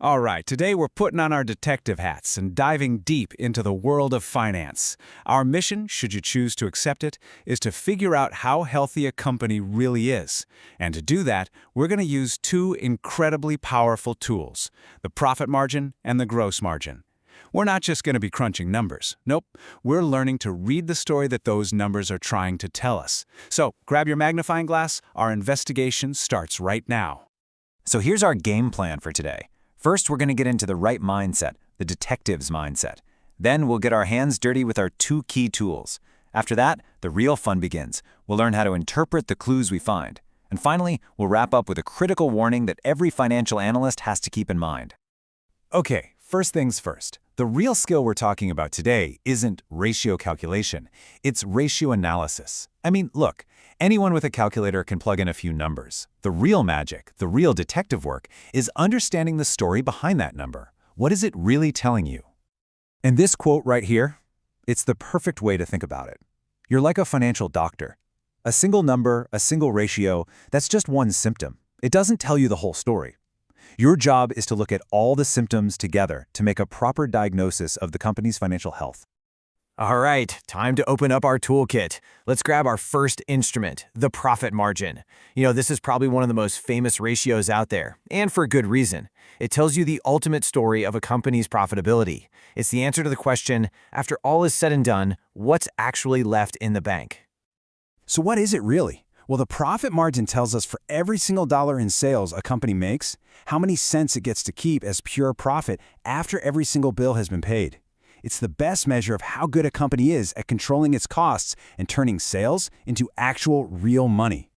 All right, today we're putting on our detective hats and diving deep into the world of finance. Our mission, should you choose to accept it, is to figure out how healthy a company really is. And to do that, we're going to use two incredibly powerful tools, the profit margin and the gross margin. We're not just going to be crunching numbers. Nope, we're learning to read the story that those numbers are trying to tell us. So grab your magnifying glass, our investigation starts right now. So here's our game plan for today. First, we're going to get into the right mindset, the detective's mindset. Then we'll get our hands dirty with our two key tools. After that, the real fun begins. We'll learn how to interpret the clues we find. And finally, we'll wrap up with a critical warning that every financial analyst has to keep in mind. Okay, first things first. The real skill we're talking about today isn't ratio calculation, it's ratio analysis. I mean, look, anyone with a calculator can plug in a few numbers. The real magic, the real detective work, is understanding the story behind that number. What is it really telling you? And this quote right here, it's the perfect way to think about it. You're like a financial doctor. A single number, a single ratio, that's just one symptom. It doesn't tell you the whole story. Your job is to look at all the symptoms together to make a proper diagnosis of the company's financial health. All right, time to open up our toolkit. Let's grab our first instrument, the profit margin. This is probably one of the most famous ratios out there, and for good reason. It tells you the ultimate story of a company's profitability. It's the answer to the question, after all is said and done, what's actually left in the bank? So what is it really? Well, the profit margin tells us for every single dollar in sales a company makes, how many cents it gets to keep as pure profit after every single bill has been paid. It's the best measure of how good a company is at controlling its costs and turning sales into actual real money.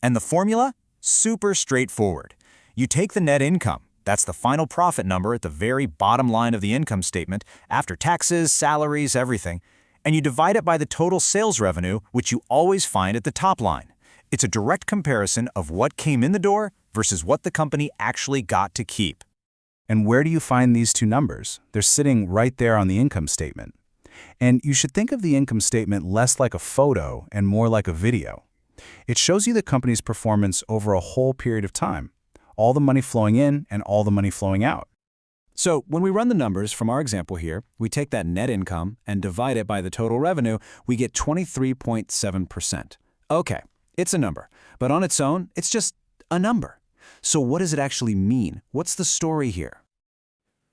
And the formula? Super straightforward. You take the net income, that's the final profit number at the very bottom line of the income statement, after taxes, salaries, everything, and you divide it by the total sales revenue, which you always find at the top line. It's a direct comparison of what came in the door versus what the company actually got to keep. And where do you find these two numbers? They're sitting right there on the income statement. And you should think of the income statement less like a photo and more like a video. It shows you the company's performance over a whole period of time, all the money flowing in and all the money flowing out. So when we run the numbers from our example here, we take that net income and divide it by the total revenue, we get 23.7%. Okay, it's a number, but on its own, it's just a number. So what does it actually mean? What's the story here?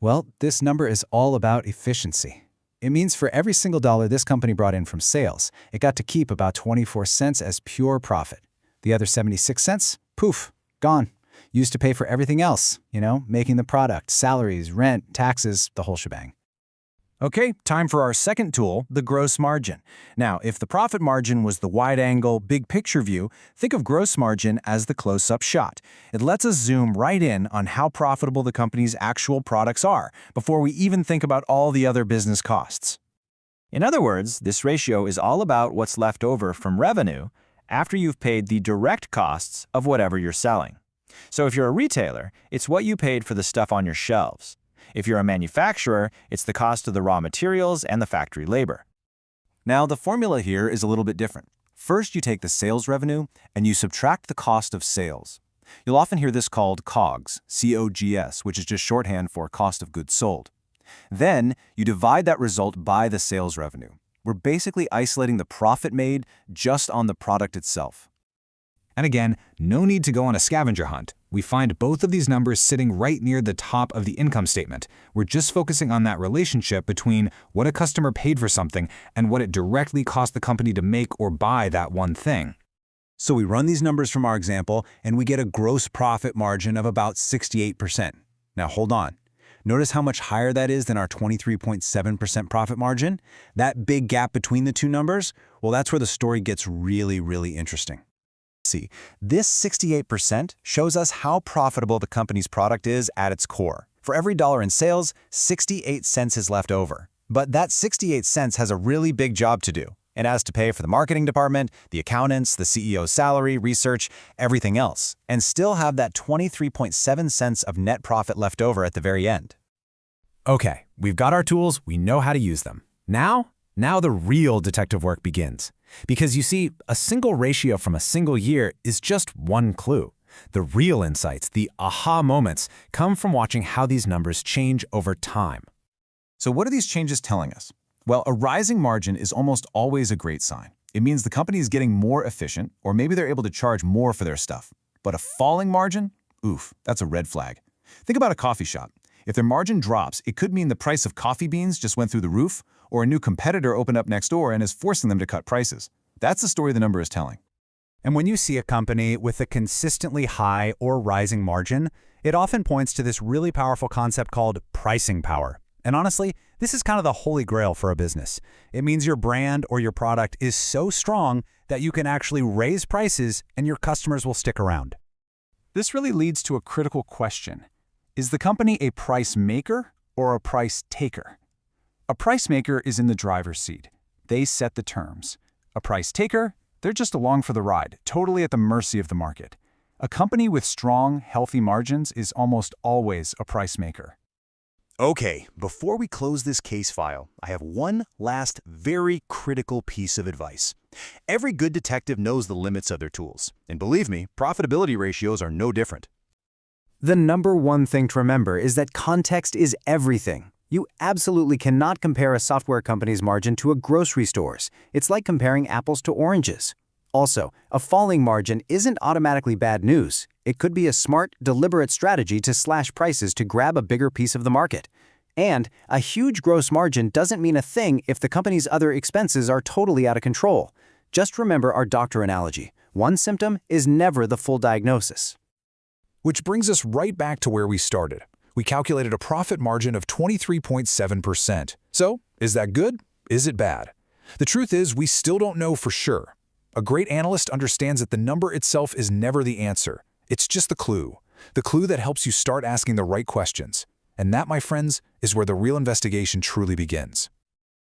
Well, this number is all about efficiency. It means for every single dollar this company brought in from sales, it got to keep about 24 cents as pure profit. The other 76 cents, poof, gone. Used to pay for everything else, making the product, salaries, rent, taxes, the whole shebang. Okay, time for our second tool, the gross margin. Now, if the profit margin was the wide-angle, big-picture view, think of gross margin as the close-up shot. It lets us zoom right in on how profitable the company's actual products are before we even think about all the other business costs. In other words, this ratio is all about what's left over from revenue after you've paid the direct costs of whatever you're selling. So if you're a retailer, it's what you paid for the stuff on your shelves. If you're a manufacturer, it's the cost of the raw materials and the factory labor. Now, the formula here is a little bit different. First, you take the sales revenue and you subtract the cost of sales. You'll often hear this called COGS, C-O-G-S, which is just shorthand for cost of goods sold. Then, you divide that result by the sales revenue. We're basically isolating the profit made just on the product itself. And again, no need to go on a scavenger hunt. We find both of these numbers sitting right near the top of the income statement. We're just focusing on that relationship between what a customer paid for something and what it directly cost the company to make or buy that one thing. So we run these numbers from our example, and we get a gross profit margin of about 68%. Now hold on. Notice how much higher that is than our 23.7% profit margin? That big gap between the two numbers? Well, that's where the story gets really, really interesting. See, this 68% shows us how profitable the company's product is at its core. For every dollar in sales, 68 cents is left over. But that 68 cents has a really big job to do. It has to pay for the marketing department, the accountants, the CEO's salary, research, everything else, and still have that 23.7 cents of net profit left over at the very end. Okay, we've got our tools, we know how to use them. Now the real detective work begins. Because you see, a single ratio from a single year is just one clue. The real insights, the aha moments, come from watching how these numbers change over time. So what are these changes telling us? Well, a rising margin is almost always a great sign. It means the company is getting more efficient, or maybe they're able to charge more for their stuff. But a falling margin? Oof, that's a red flag. Think about a coffee shop. If their margin drops, it could mean the price of coffee beans just went through the roof, or a new competitor opened up next door and is forcing them to cut prices. That's the story the number is telling. And when you see a company with a consistently high or rising margin, it often points to this really powerful concept called pricing power. And honestly, this is kind of the holy grail for a business. It means your brand or your product is so strong that you can actually raise prices and your customers will stick around. This really leads to a critical question. Is the company a price maker or a price taker? A price maker is in the driver's seat. They set the terms. A price taker, they're just along for the ride, totally at the mercy of the market. A company with strong, healthy margins is almost always a price maker. Okay, before we close this case file, I have one last very critical piece of advice. Every good detective knows the limits of their tools. And believe me, profitability ratios are no different. The number one thing to remember is that context is everything. You absolutely cannot compare a software company's margin to a grocery store's. It's like comparing apples to oranges. Also, a falling margin isn't automatically bad news. It could be a smart, deliberate strategy to slash prices to grab a bigger piece of the market. And a huge gross margin doesn't mean a thing if the company's other expenses are totally out of control. Just remember our doctor analogy. One symptom is never the full diagnosis. Which brings us right back to where we started. We calculated a profit margin of 23.7%. So, is that good? Is it bad? The truth is, we still don't know for sure. A great analyst understands that the number itself is never the answer. It's just the clue that helps you start asking the right questions. And that, my friends, is where the real investigation truly begins.